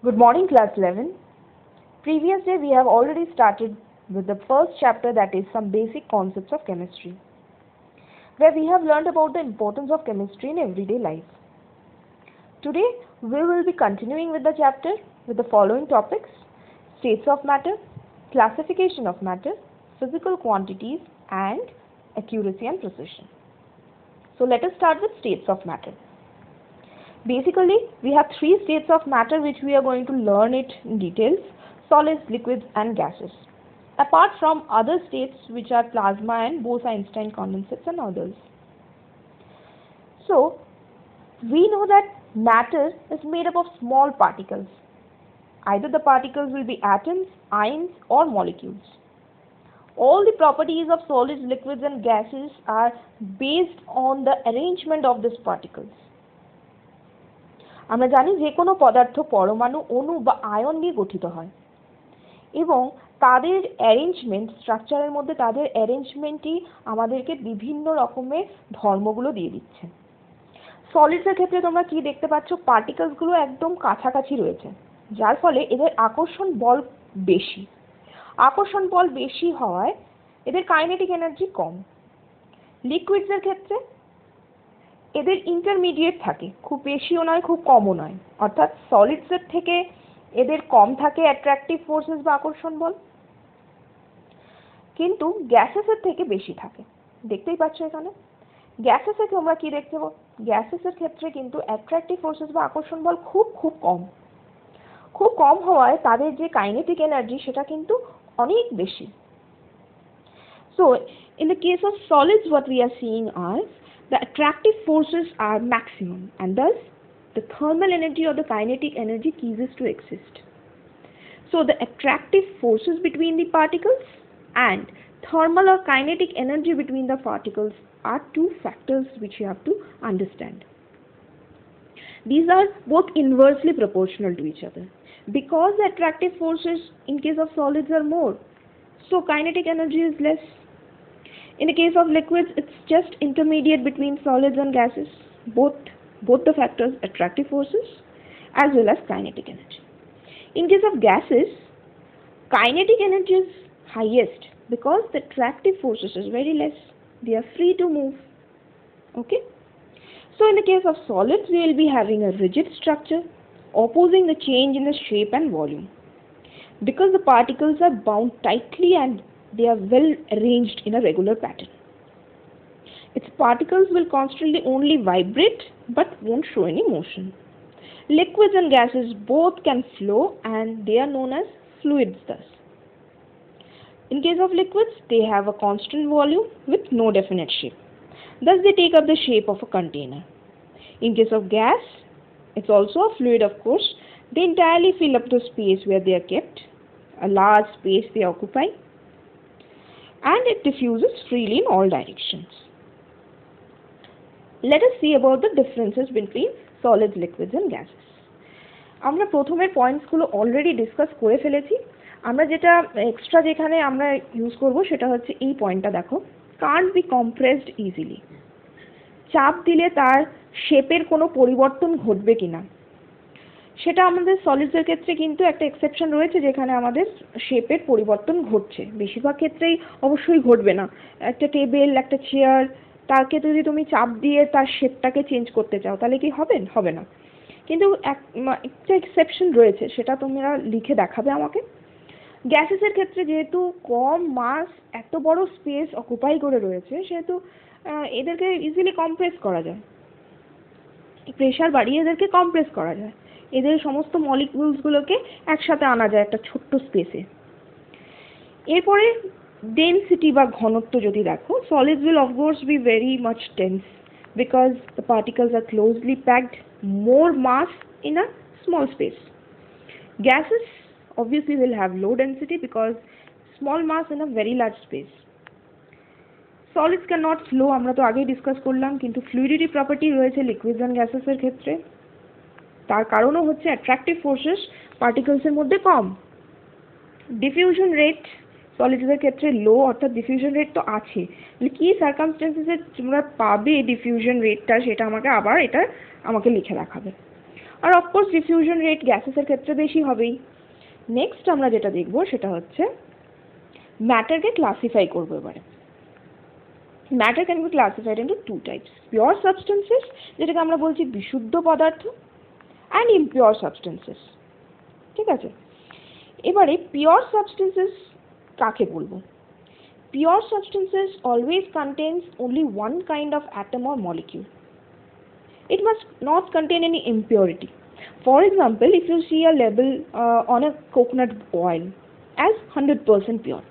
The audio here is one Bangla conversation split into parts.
Good morning, class 11. Previous day we have already started with the first chapter, that is some basic concepts of chemistry, where we have learned about the importance of chemistry in everyday life. Today we will be continuing with the chapter with the following topics: states of matter, classification of matter, physical quantities, and accuracy and precision. So let us start with states of matter. Basically, we have three states of matter which we are going to learn it in details: solids, liquids, and gases. Apart from other states which are plasma and Bose-Einstein condensates and others. So, we know that matter is made up of small particles. Either the particles will be atoms, ions, or molecules. All the properties of solids, liquids, and gases are based on the arrangement of these particles. আমরা জানি যে কোনো পদার্থ পরমাণু, অণু বা আয়ন নিয়ে গঠিত হয় এবং তাদের অ্যারেঞ্জমেন্ট, স্ট্রাকচারের মধ্যে তাদের অ্যারেঞ্জমেন্টই আমাদেরকে বিভিন্ন রকমের ধর্মগুলো দিয়ে দিচ্ছে। সলিডসের ক্ষেত্রে তোমরা কি দেখতে পাচ্ছ? পার্টিকেলসগুলো একদম কাছাকাছি রয়েছে, যার ফলে এদের আকর্ষণ বল বেশি। আকর্ষণ বল বেশি হওয়ায় এদের কাইনেটিক এনার্জি কম। লিকুইডসের ক্ষেত্রে এদের ইন্টারমিডিয়েট থাকে, খুব বেশিও নয় খুব কমও নয়, অর্থাৎ সলিডসের থেকে এদের কম থাকে অ্যাট্রাকটিভ ফোর্সেস বা আকর্ষণ বল, কিন্তু গ্যাসেসের থেকে বেশি থাকে। দেখতেই পাচ্ছ এখানে গ্যাসেসে তোমরা কি দেখতে পাবো? গ্যাসেসের ক্ষেত্রে কিন্তু অ্যাট্রাকটিভ ফোর্সেস বা আকর্ষণ বল খুব কম হওয়ায় তাদের যে কাইনেটিক এনার্জি সেটা কিন্তু অনেক বেশি। So in the case of solids, what we are seeing are the attractive forces are maximum, and thus the thermal energy or the kinetic energy ceases to exist. So the attractive forces between the particles and thermal or kinetic energy between the particles are two factors which you have to understand. These are both inversely proportional to each other. Because the attractive forces in case of solids are more, so kinetic energy is less. In the case of liquids, it's just intermediate between solids and gases, both the factors, attractive forces as well as kinetic energy. In case of gases, kinetic energy is highest because the attractive forces is very less. They are free to move. Okay? So in the case of solids, we will be having a rigid structure opposing the change in the shape and volume, because the particles are bound tightly and they are well arranged in a regular pattern. Its particles will constantly only vibrate but won't show any motion. Liquids and gases both can flow and they are known as fluids thus. In case of liquids, they have a constant volume with no definite shape. Thus they take up the shape of a container. In case of gas, it's also a fluid, of course. They entirely fill up the space where they are kept, a large space they occupy, and it diffuses freely in all directions. Let us see about the differences between solids, liquids and gases. আমরা প্রথমের পয়েন্টসগুলো অলরেডি ডিসকাস করে ফেলেছি। আমরা যেটা এক্সট্রা যেখানে আমরা ইউজ করব সেটা হচ্ছে এই পয়েন্টটা দেখো, can't be compressed easily. চাপ দিলে তার শেপের কোনো পরিবর্তন ঘটবে কিনা, সেটা আমাদের সলিডসের ক্ষেত্রে কিন্তু একটা এক্সেপশন রয়েছে, যেখানে আমাদের শেপের পরিবর্তন ঘটছে। বেশিরভাগ ক্ষেত্রেই অবশ্যই ঘটবে না। একটা টেবিল, একটা চেয়ার, তাকে যদি তুমি চাপ দিয়ে তার শেপটাকে চেঞ্জ করতে চাও তাহলে কি হবে না। কিন্তু একটা এক্সেপশন রয়েছে, সেটা তোমরা লিখে দেখাবে আমাকে। গ্যাসেসের ক্ষেত্রে যেহেতু কম মাস এত বড় স্পেস অকুপাই করে রয়েছে, সেহেতু এদেরকে ইজিলি কম্প্রেস করা যায়, প্রেশার বাড়িয়ে এদেরকে কম্প্রেস করা যায়, এদের সমস্ত মলিকিউলসগুলোকে একসাথে আনা যায় একটা ছোট্ট স্পেসে। এরপরে ডেনসিটি বা ঘনত্ব যদি দেখো, solids will of course be very much dense because the particles are closely packed, more mass in a small space. Gases obviously will have low density because small mass in a very large space. Solids cannot flow, আমরা তো আগেই ডিসকাস করলাম, কিন্তু ফ্লুইডিটি প্রপার্টি রয়েছে লিকুইডস এন্ড গ্যাসেসের ক্ষেত্রে। তার কারণও হচ্ছে অ্যাট্রাকটিভ ফোর্সেস পার্টিকেলসের মধ্যে কম। ডিফিউশন রেট সলিডসের ক্ষেত্রে লো, অর্থাৎ ডিফিউশন রেট তো আছে, কি সার্কামস্টেন্সেসে তোমরা পাবে ডিফিউশন রেটটা সেটা আমাকে লিখে রাখাবে। আর অফকোর্স ডিফিউশন রেট গ্যাসেসের ক্ষেত্রে বেশি হবেই। নেক্সট আমরা যেটা দেখব সেটা হচ্ছে ম্যাটারকে ক্লাসিফাই করবো এবারে। Matter can be classified into two types, pure substances যেটাকে আমরা বলছি বিশুদ্ধ পদার্থ, অ্যান্ড ইমপিওর সাবস্টেন্সেস। ঠিক আছে, এবারে পিওর সাবস্টেন্সেস কাকে বলবো? Pure substances always contains only one kind of atom or molecule. It must not contain any impurity. For example, if you see a label on a coconut oil as 100% pure,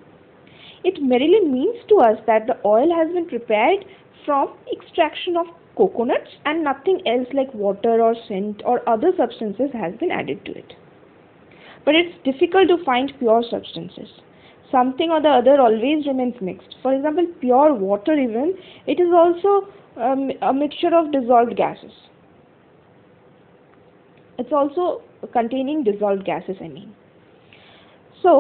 it merely means to us that the oil has been prepared from extraction of coconuts and nothing else like water or scent or other substances has been added to it. But it's difficult to find pure substances. Something or the other always remains mixed. For example, pure water even, it is also a mixture of dissolved gases. It's also containing dissolved gases, I mean. So,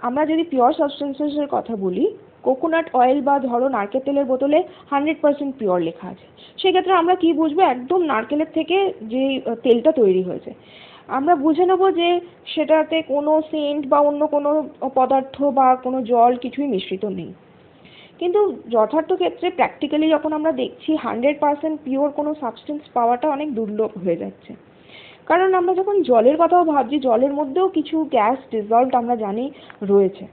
আমরা যদি পিওর সাবস্টেন্সেসের কথা বলি, কোকোনাট অয়েল বা ধরো নারকেল তেলের বোতলে 100% পিওর লেখা আছে, সেক্ষেত্রে আমরা কি বুঝবো? একদম নারকেলের থেকে যে তেলটা তৈরি হয়েছে, আমরা বুঝে নেব যে সেটাতে কোনো সেন্ট বা অন্য কোনো পদার্থ বা কোনো জল কিছুই মিশ্রিত নেই। কিন্তু যথার্থ ক্ষেত্রে প্র্যাকটিক্যালি যখন আমরা দেখছি 100% পিওর কোনো সাবস্টেন্স পাওয়াটা অনেক দুর্লভ হয়ে যাচ্ছে। কারণ আমরা যখন জলের কথাও ভাবছি, জলের মধ্যেও কিছু গ্যাস ডিজলভড আমরা জানি রয়েছে,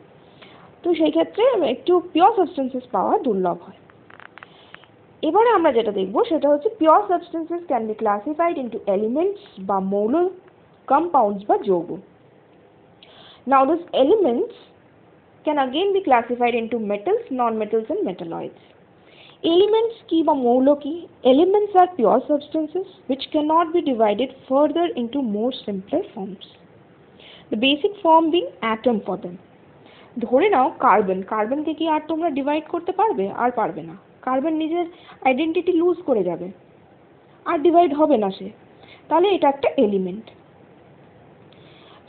তো সেই ক্ষেত্রে একটু পিওর সাবস্টেন্সেস পাওয়া দুর্লভ হয়। এবারে আমরা যেটা দেখব সেটা হচ্ছে pure substances can be classified into elements বা মৌল, compounds বা যৌগ। Now these elements can again be classified into metals, non-metals and metalloids. Elements কি বা মৌল কি? Elements are pure substances which cannot be divided further into more simpler forms, the basic form being atom for them. ধরে নাও কার্বন, কার্বনকে কি আর তোমরা ডিভাইড করতে পারবে? আর পারবে না। কার্বন নিজের আইডেন্টিটি লুজ করে যাবে, আর ডিভাইড হবে না সে, তাহলে এটা একটা এলিমেন্ট।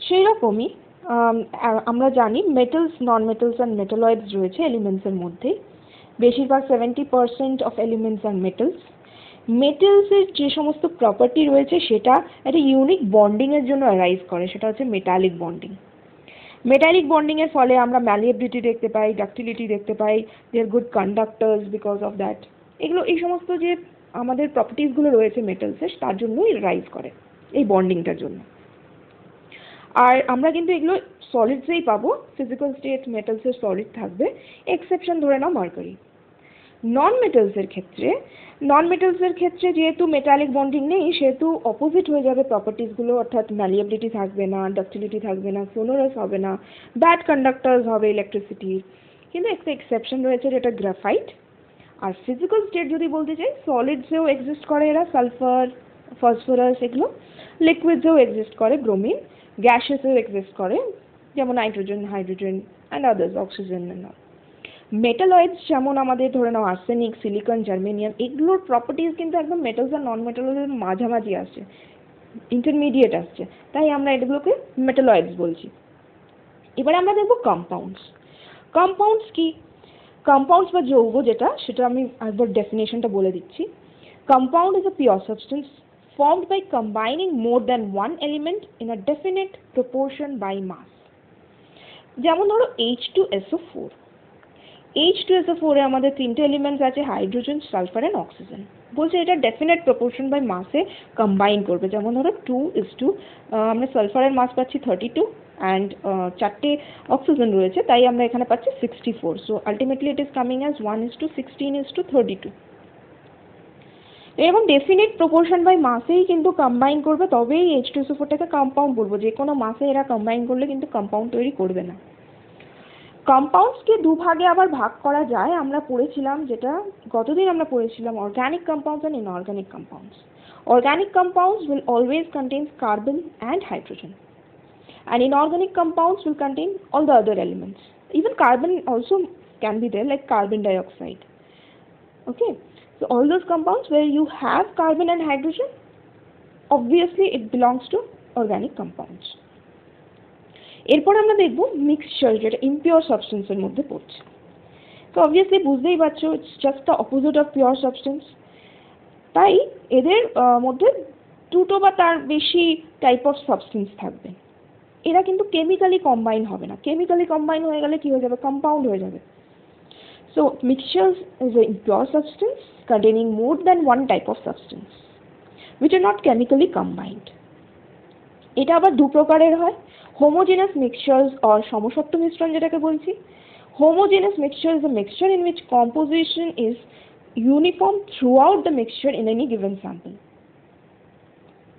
সেই রকমই আমরা জানি metals, non metals and metalloids রয়েছে এলিমেন্টসের মধ্যে। বেশিরভাগ 70% অফ এলিমেন্টস আর মেটালস। মেটালসের যে সমস্ত প্রপার্টি রয়েছে সেটা একটা ইউনিক বন্ডিংয়ের জন্য অ্যারাইজ করে, সেটা হচ্ছে মেটালিক বন্ডিং। মেটালিক বন্ডিংয়ের ফলে আমরা ম্যালিয়েবিলিটি দেখতে পাই, ডাক্টিলিটি দেখতে পাই, they are good conductors because of that. এগুলো, এই সমস্ত যে আমাদের প্রপার্টিসগুলো রয়েছে মেটালসের, তার জন্যই রাইজ করে, এই বন্ডিংটার জন্য। আর আমরা কিন্তু এগুলো সলিডসেই পাবো, ফিজিক্যাল স্টেট মেটালসের সলিড থাকবে, এক্সেপশন ধরে নাও মার্কারি। নন মেটালসের ক্ষেত্রে যেহেতু মেটালিক বন্ডিং নেই, সেহেতু অপোজিট হয়ে যাবে প্রপার্টিসগুলো, অর্থাৎ ম্যালিয়েবিলিটি থাকবে না, ডাক্টিলিটি থাকবে না, সোনোরাস হবে না, ব্যাড কন্ডাক্টার্স হবে ইলেকট্রিসিটির। কিন্তু একটা এক্সেপশন রয়েছে, যেটা গ্রাফাইট। আর ফিজিক্যাল স্টেট যদি বলতে চাই, সলিডসেও এক্সিস্ট করে এরা, সালফার, ফসফরাস, এগুলো লিকুইডসেও এক্সিস্ট করে, ব্রোমিন, গ্যাসেসেও এক্সিস্ট করে, যেমন nitrogen, hydrogen and others, oxygen and all. Metalloids যেমন আমাদের ধরে নাও আর্সেনিক, সিলিকন, জার্মেনিয়াম, এগুলোর প্রপার্টিজ কিন্তু একদম মেটালস আর নন মেটালসের মাঝামাঝি আসছে, ইন্টারমিডিয়েট আসছে, তাই আমরা এগুলোকে মেটালয়েডস বলছি। এবারে আমরা দেখব কম্পাউন্ডস। কম্পাউন্ডস কি? কম্পাউন্ডস বা যৌগ যেটা, সেটা আমি একবার ডেফিনেশনটা বলে দিচ্ছি। Compound is a pure substance formed by combining more than one element in a definite proportion by mass. যেমন ধরো H2SO4, H2SO4 এ আমাদের তিনটে এলিমেন্টস আছে, হাইড্রোজেন, সালফার অ্যান্ড অক্সিজেন। বলছে এটা ডেফিনেট প্রপোর্শন বাই মাসে কম্বাইন করবে। যেমন ধরো 2:2, আমরা সালফারের মাস পাচ্ছি 32 অ্যান্ড 4টে অক্সিজেন রয়েছে, তাই আমরা এখানে পাচ্ছি 64। So ultimately it is coming as 1:16:32। এবং ডেফিনেট প্রপোর্শন বাই মাসেই কিন্তু কম্বাইন করবে, তবেই H2SO4টাকে কম্পাউন্ড বলবো। যে কোনো মাসে এরা কম্বাইন করলে কিন্তু কম্পাউন্ড তৈরি করবে না। কম্পাউন্ডসকে দুভাগে আবার ভাগ করা যায়, আমরা পড়েছিলাম, যেটা গতদিন আমরা পড়েছিলাম, organic compounds and inorganic compounds. Organic compounds will always contain carbon and hydrogen, and inorganic compounds will contain all the other elements. Even carbon also can be there, like carbon dioxide. Okay, so all those compounds where you have carbon and hydrogen, obviously it belongs to organic compounds. এরপর আমরা দেখব মিক্সচার, যেটা ইমপিওর সাবস্টেন্সের মধ্যে পড়ছে। তো অবভিয়াসলি বুঝতেই পারছো, it's just the opposite of pure substance. তাই এদের মধ্যে দুটো বা তার বেশি টাইপ অফ সাবস্টেন্স থাকবে। এরা কিন্তু কেমিক্যালি কম্বাইন হবে না। কেমিক্যালি কম্বাইন হয়ে গেলে কি হয়ে যাবে? কম্পাউন্ড হয়ে যাবে। So mixtures is a impure substance containing more than one type of substance which are not chemically combined. এটা আবার দু প্রকারের হয়, homogeneous mixtures or সমসত্ব মিশ্রণ যেটাকে বলছি। Homogeneous mixture is a mixture in which composition is uniform throughout the mixture in any given sample.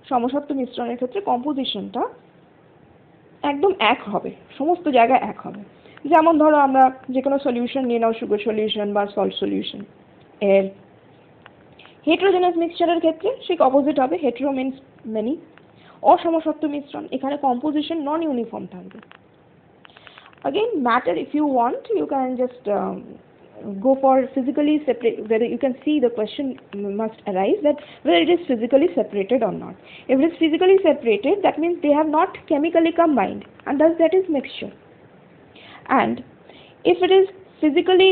সমসত্ব মিশ্রণের ক্ষেত্রে কম্পোজিশনটা একদম এক হবে, সমস্ত জায়গায় এক হবে। যেমন ধরো আমরা যে কোনো সলিউশন নিয়ে নাও, সুগার সলিউশন বা সল্ট সলিউশন এর। হেটেরোজেনাস মিক্সচারের ক্ষেত্রে ঠিক অপোজিট হবে, হেটেরো মিন্স মেনি। অসমসত্ব মিশ্রণ, এখানে কম্পোজিশন নন ইউনিফর্ম থাকবে। Again, matter, if you want, you can just go for physically separate, whether you can see the question must arise that whether it is physically separated or not. If it is physically separated, that means they have not chemically combined, and thus that is mixture. And if it is physically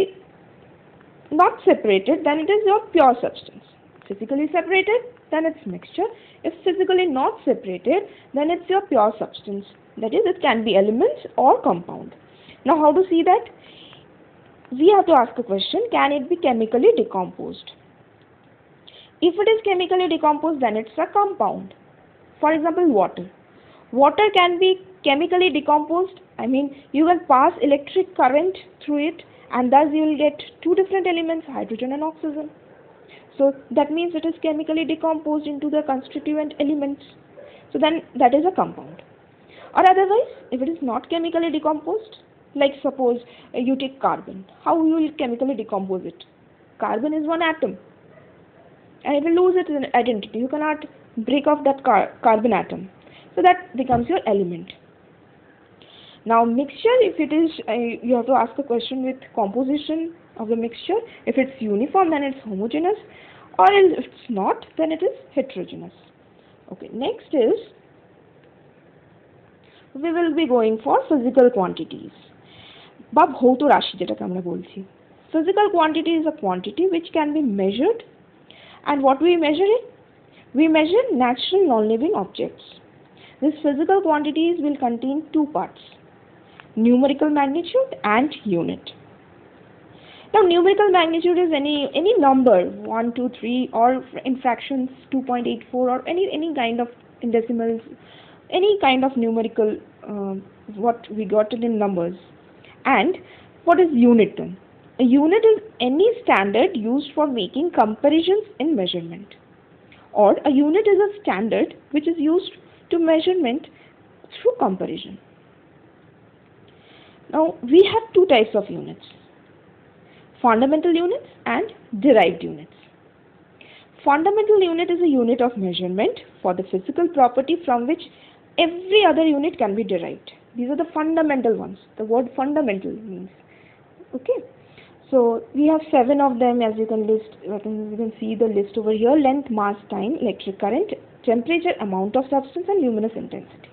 not separated, then it is your pure substance. Physically separated, then it's mixture. If physically not separated, then it's your pure substance. That is, it can be elements or compound. Now how to see that? We have to ask a question, can it be chemically decomposed? If it is chemically decomposed, then it's a compound. For example, water. Water can be chemically decomposed. I mean, you will pass electric current through it, and thus you will get two different elements, hydrogen and oxygen. So that means it is chemically decomposed into the constituent elements. So then that is a compound. Or otherwise, if it is not chemically decomposed, like suppose you take carbon, how you will chemically decompose it? Carbon is one atom, and it will lose its identity. You cannot break off that carbon atom. So that becomes your element. Now mixture, if it is, you have to ask a question with composition of the mixture. If it's uniform, then it's homogeneous, or if it's not, then it is heterogeneous. Okay, next is, we will be going for physical quantities, বা ভৌত রাশি যেটাকে আমরা বলছি। Physical quantity is a quantity which can be measured, and what we measure it? We measure natural non-living objects. These physical quantities will contain two parts, numerical magnitude and unit. Now numerical magnitude is any number, 1, 2, 3, or in fractions 2.84, or any kind of, in decimals, any kind of numerical what we got it in numbers. And what is unit then? A unit is any standard used for making comparisons in measurement, or a unit is a standard which is used to measurement through comparison. Now we have two types of units, fundamental units and derived units. Fundamental unit is a unit of measurement for the physical property from which every other unit can be derived. These are the fundamental ones. The word fundamental means. Okay. So we have 7 of them, as you can list. You can see the list over here: length, mass, time, electric current, temperature, amount of substance, and luminous intensity.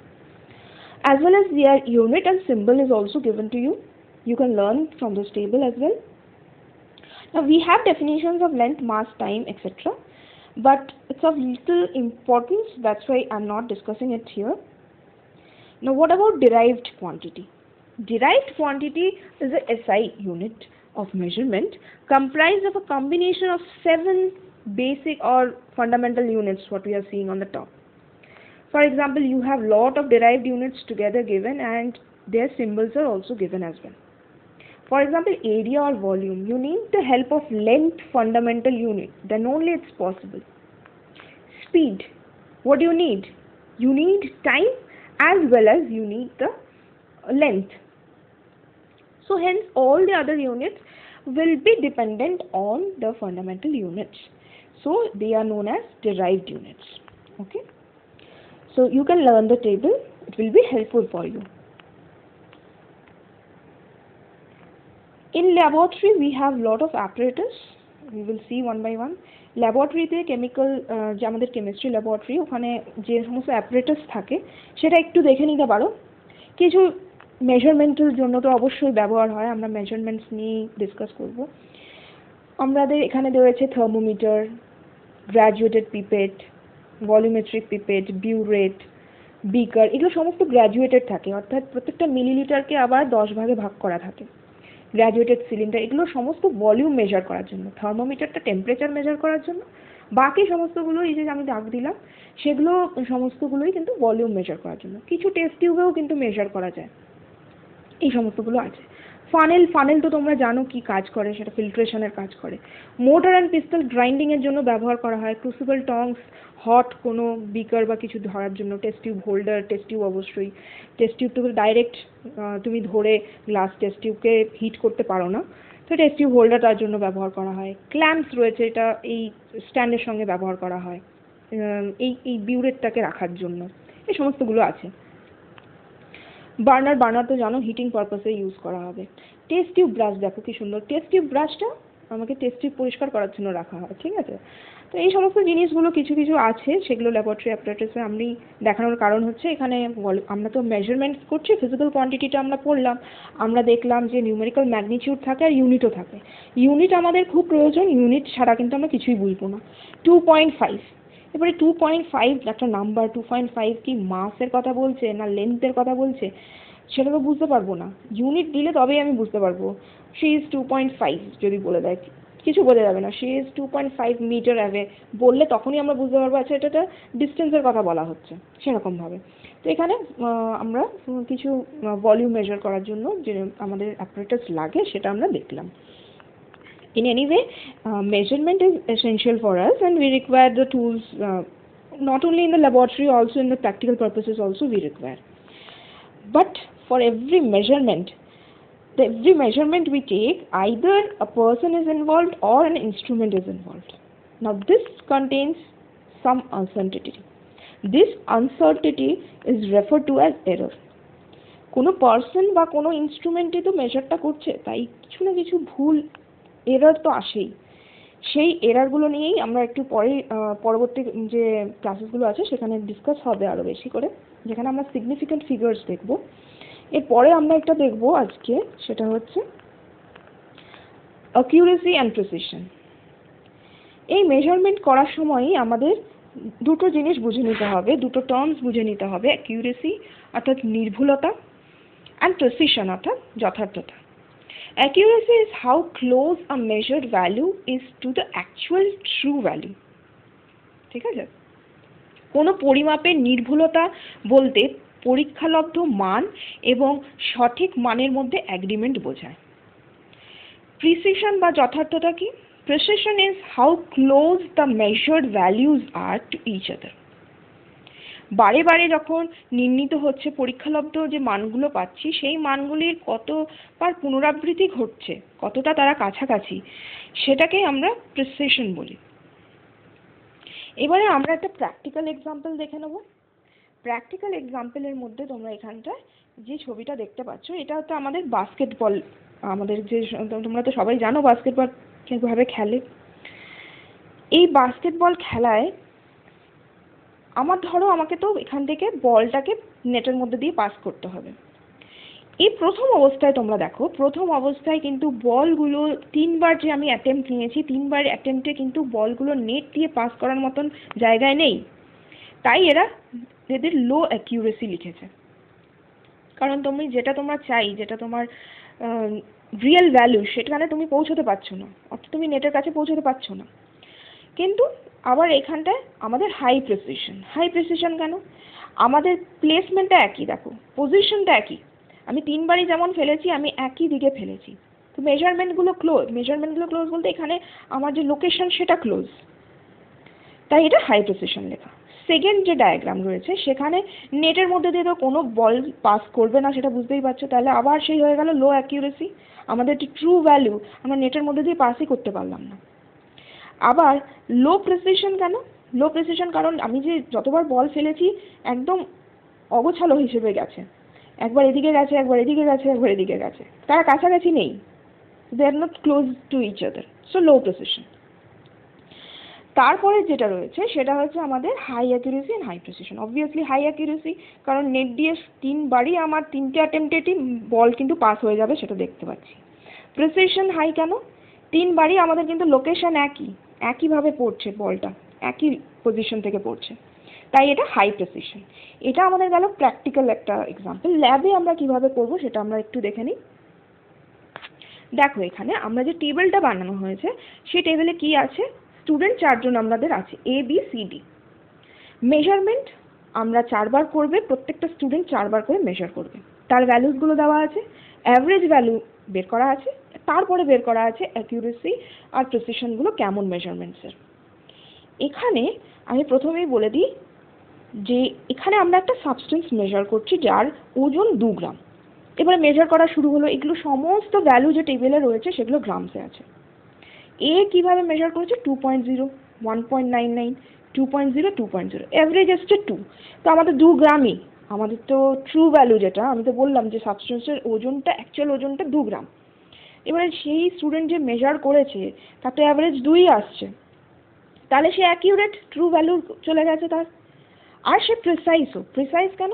As well as their unit and symbol is also given to you. You can learn from this table as well. Now we have definitions of length, mass, time, etc. But it's of little importance. That's why I'm not discussing it here. Now what about derived quantity? Derived quantity is a SI unit of measurement comprised of a combination of 7 basic or fundamental units, what we are seeing on the top. For example, you have lot of derived units together given, and their symbols are also given as well. For example, area or volume, you need the help of length fundamental unit, then only it's possible. Speed, what do you need? You need time as well as you need the length. So hence all the other units will be dependent on the fundamental units. So they are known as derived units. Okay. So you can learn the table. It will be helpful for you. In laboratory we have lot of apparatus. We will see one by one. Laboratory te chemical যে আমাদের chemistry laboratory ওখানে যে সমস্ত apparatus থাকে সেটা একটু দেখে নিতে পারো। কিছু মেজারমেন্টের জন্য তো অবশ্যই ব্যবহার হয়, আমরা মেজারমেন্টস নিয়ে ডিসকাস করব। আমাদের এখানে রয়েছে thermometer, graduated pipette, volumetric pipette, burette, beaker, এগুলো সমস্ত গ্র্যাজুয়েটেড থাকে, অর্থাৎ প্রত্যেকটা মিলিলিটারকে আবার 10 ভাগে ভাগ করা থাকে। গ্র্যাজুয়েটেড সিলিন্ডার, এগুলো সমস্ত ভলিউম মেজার করার জন্য। থার্মোমিটারটা টেম্পারেচার মেজার করার জন্য, বাকি সমস্তগুলো এই যে আমি দাগ দিলাম সেগুলো সমস্তগুলোই কিন্তু ভলিউম মেজার করার জন্য। কিছু টেস্ট টিউবেও কিন্তু মেজার করা যায়। এই সমস্তগুলো আছে। ফানেল তো তোমরা জানো কি কাজ করে, সেটা ফিল্ট্রেশনের কাজ করে। মোর্টার অ্যান্ড পিস্টল গ্রাইন্ডিং এর জন্য ব্যবহার করা হয়। ক্রুসিবল, টংস, হট কোনো বিকার বা কিছু ধরার জন্য। Test tube holder, test tube অবশ্যই। টেস্ট টিউবটাকে ডাইরেক্ট তুমি ধরে গ্লাস টেস্ট টিউবকে হিট করতে পারো না, তো টেস্ট টিউব হোল্ডার তার জন্য ব্যবহার করা হয়। ক্ল্যাম্পস রয়েছে, এটা এই স্ট্যান্ডের সঙ্গে ব্যবহার করা হয় এই বিউরেটটাকে রাখার জন্য। এই সমস্তগুলো আছে। বার্নার তো জানো হিটিং পারপাসে ইউজ করা হবে। টেস্ট টিউব ব্রাশ দেখো কি সুন্দর, টেস্ট টিউব ব্রাশটা আমাকে টেস্ট টিউব পরিষ্কার করার জন্য রাখা হয়, ঠিক আছে। তো এই সমস্ত জিনিসগুলো কিছু কিছু আছে, সেগুলো ল্যাবরেটরি অ্যাপারেটাসে আমি দেখানোর কারণ হচ্ছে এখানে আমরা তো মেজারমেন্টস করছি, ফিজিক্যাল কোয়ান্টিটিটা আমরা পড়লাম, আমরা দেখলাম যে নিউমেরিক্যাল ম্যাগনিটিউড থাকে আর ইউনিটও থাকে। ইউনিট আমাদের খুব প্রয়োজন, ইউনিট ছাড়া কিন্তু আমরা কিছুই বুঝবো না। 2.5, এবারে 2.5 একটা নাম্বার, 2.5 কি মাসের কথা বলছে না লেন্থের কথা বলছে সেটা তো বুঝতে পারবো না। ইউনিট দিলে তবেই আমি বুঝতে পারবো। শি ইজ 2.5 যদি বলে দেয়, কিছু বোঝা যাবে না। শি ইজ 2.5 মিটার অ্যাওয়ে বললে তখনই আমরা বুঝতে পারবো আচ্ছা এটা ডিস্টেন্সের কথা বলা হচ্ছে, সেরকম ভাবে। তো এখানে আমরা কিছু ভলিউম মেজার করার জন্য যে আমাদের অ্যাপারেটাস লাগে সেটা আমরা দেখলাম। In any way, measurement is essential for us and we require the tools not only in the laboratory, also in the practical purposes also we require. But for every measurement we take, either a person is involved or an instrument is involved. Now this contains some uncertainty. This uncertainty is referred to as error. কোনো পার্সন বা কোনো ইনস্ট্রুমেন্টই তো মেজারটা করছে, তাই কিছু না কিছু ভুল এরর তো আসেই। সেই এররগুলো নিয়েই আমরা একটু পরে পরবর্তী যে ক্লাসেসগুলো আছে সেখানে ডিসকাস হবে আরও বেশি করে, যেখানে আমরা সিগনিফিক্যান্ট ফিগার্স দেখব। এরপরে আমরা একটা দেখব আজকে, সেটা হচ্ছে অ্যাকিউরেসি অ্যান্ড প্রিসিশন। এই মেজারমেন্ট করার সময়ই আমাদের দুটো জিনিস বুঝে নিতে হবে, দুটো টার্মস বুঝে নিতে হবে। অ্যাকিউরেসি অর্থাৎ নির্ভুলতা, অ্যান্ড প্রিসিশন অর্থাৎ যথার্থতা। Accuracy is how close a measured value is to the actual true value. ঠিক আছে? কোনো পরিমাপের নির্ভুলতা বলতে পরীক্ষালব্ধ মান এবং সঠিক মানের মধ্যে এগ্রিমেন্ট বোঝায়। প্রিসিশন বা যথার্থতা কি? Precision is how close the measured values are to each other. বারে বারে যখন নির্ণীত হচ্ছে পরীক্ষালব্ধ যে মানগুলো পাচ্ছি সেই মানগুলির কতবার পুনরাবৃত্তি ঘটছে, কতটা তারা কাছাকাছি, সেটাকেই আমরা প্রিসিশন বলি। এবারে আমরা একটা প্র্যাকটিক্যাল এক্সাম্পল দেখে নেব। প্র্যাকটিক্যাল এক্সাম্পলের মধ্যে তোমরা এখানটায় যে ছবিটা দেখতে পাচ্ছ এটা হচ্ছে আমাদের বাস্কেটবল। আমাদের যে তোমরা তো সবাই জানো বাস্কেটবল কিভাবে খেলে। এই বাস্কেটবল খেলায় আমাকে তো এখান থেকে বলটাকে নেটের মধ্যে দিয়ে পাস করতে হবে। এই প্রথম অবস্থায় তোমরা দেখো, প্রথম অবস্থায় কিন্তু বলগুলো 3বার যে আমি অ্যাটেম্প্ট নিয়েছি, 3বার অ্যাটেম্প্টে কিন্তু বলগুলো নেট দিয়ে পাস করার মতন জায়গায় নেই, তাই এদের লো অ্যাকিউরেসি লিখেছে। কারণ যেটা তোমরা চাই, যেটা তোমার রিয়েল ভ্যালু, সেখানে তুমি পৌঁছতে পারছো না, অর্থাৎ তুমি নেটের কাছে পৌঁছতে পারছো না। কিন্তু আবার এখানটায় আমাদের হাই প্রিসিশন কেন? আমাদের প্লেসমেন্টটা একই, দেখো পজিশনটা একই, আমি 3বারই যেমন ফেলেছি আমি একই দিকে ফেলেছি। তো মেজারমেন্টগুলো ক্লোজ বলতে এখানে আমার যে লোকেশন সেটা ক্লোজ, তাই এটা হাই প্রিসিশন লেখা। সেকেন্ড যে ডায়াগ্রাম রয়েছে সেখানে নেটের মধ্যে দিয়ে তো কোনো বল পাস করবে না, সেটা বুঝতেই পারছো, তাহলে আবার সেই হয়ে গেল লো অ্যাকিউরেসি। আমাদের যে ট্রু ভ্যালু আমরা নেটের মধ্যে দিয়ে পাসই করতে পারলাম না। আবার লো প্রিসিশন কেন? লো প্রিসিশন কারণ আমি যে যতবার বল ফেলেছি একদম অগোছালো হিসেবে গেছে, একবার এদিকে গেছে, একবার এদিকে গেছে, একবার এদিকে গেছে, তারা কাছাকাছি নেই, they are not close to each other, so low precision. তারপরে যেটা রয়েছে সেটা হচ্ছে আমাদের high accuracy and high precision. Obviously high accuracy, কারণ নেট দিয়ে 3বারই আমার 3টে অ্যাটেম্পটেই বল কিন্তু পাস হয়ে যাবে, সেটা দেখতে পাচ্ছি। প্রিসিশন হাই কেন? 3বারই আমাদের কিন্তু লোকেশন একইভাবে পড়ছে, বলটা একই পজিশন থেকে পড়ছে, তাই এটা হাই প্রেসিশন। এটা আমাদের গেল প্র্যাকটিক্যাল একটা এক্সাম্পল। ল্যাবে আমরা কিভাবে করব সেটা আমরা একটু দেখে নিই। দেখো এখানে আমরা যে টেবিলটা বানানো হয়েছে সেই টেবিলে কি আছে, স্টুডেন্ট 4 জন আমাদের আছে, A B C D. Measurement আমরা 4 বার করবে, প্রত্যেকটা স্টুডেন্ট 4 বার করে মেজার করবে, তার ভ্যালুসগুলো দেওয়া আছে, অ্যাভারেজ ভ্যালু বের করা আছে, তারপরে বের করা আছে অ্যাকিউরেসি আর প্রেসিশনগুলো কেমন মেজারমেন্টসের। এখানে আমি প্রথমেই বলে দিই যে এখানে আমরা একটা সাবস্টেন্স মেজার করছি যার ওজন 2 গ্রাম। এবারে মেজার করা শুরু হলো, এগুলো সমস্ত ভ্যালু যে টেবিলে রয়েছে সেগুলো গ্রামসে আছে। এ কিভাবে মেজার করেছে, 2.0, 1.99, 2.0, 2.0, অ্যাভারেজ আসছে 2। তো আমাদের 2 গ্রামই আমাদের তো ট্রু ভ্যালু, যেটা আমি তো বললাম যে সাবস্টেন্সের ওজনটা, অ্যাকচুয়াল ওজনটা 2 গ্রাম। এবারে সেই স্টুডেন্ট যে মেজার করেছে তার তো অ্যাভারেজ 2ই আসছে, তাহলে সে অ্যাকিউরেট, ট্রু ভ্যালু চলে গেছে তার। আর সে প্রিসাইজও। প্রিসাইজ কেন,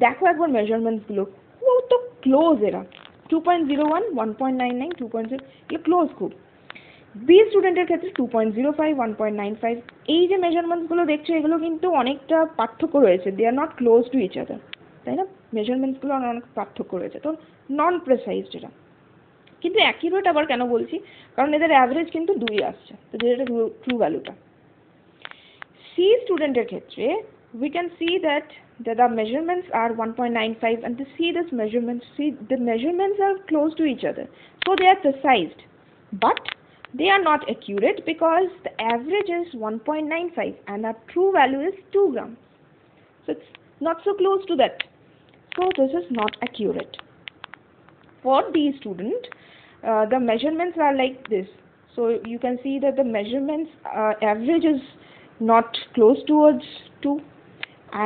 দেখো একবার মেজারমেন্টসগুলো কত ক্লোজ এরা, 2.01, 1.99, 2.0, এগুলো ক্লোজ খুব। বি স্টুডেন্টের ক্ষেত্রে 2.05, 1.95, এই যে মেজারমেন্টসগুলো দেখছো এগুলো কিন্তু অনেকটা পার্থক্য রয়েছে, they are not close to each other, তাই না? মেজারমেন্টসগুলো অনেক পার্থক্য রয়েছে, তো নন প্রেসাইজড এরা। কিন্তু অ্যাকিউরেট আবার কেন বলছি, কারণ এদের অ্যাভারেজ কিন্তু 2ই আসছে, তো যেটা ট্রু ভ্যালুটা। সি স্টুডেন্টের ক্ষেত্রে we can see that the measurements are 1.95, and to see this measurements, see the measurements are close to each other, so they are precised, but they are not accurate because the average is 1.95 and our true value is 2 grams, so it's not so close to that, so this is not accurate. For D student, the measurements are like this, so you can see that the measurements average is not close towards 2,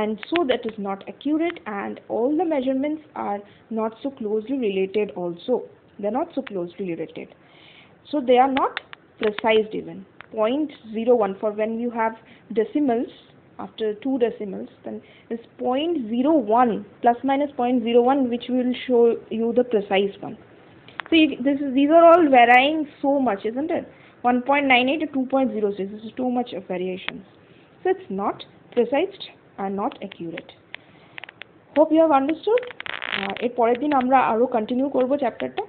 and so that is not accurate, and all the measurements are not so closely related also, they are not so closely related, so they are not precise even. 0.01, for when you have decimals after 2 decimals, then is 0.01 plus minus 0.01, which will show you the precise one. So these are all varying so much, isn't it? 1.98 to 2.06, this is too much of variations, so it's not precise and not accurate. Hope you have understood. এর পরের দিন আমরা আরো কন্টিনিউ করব চ্যাপ্টারটা।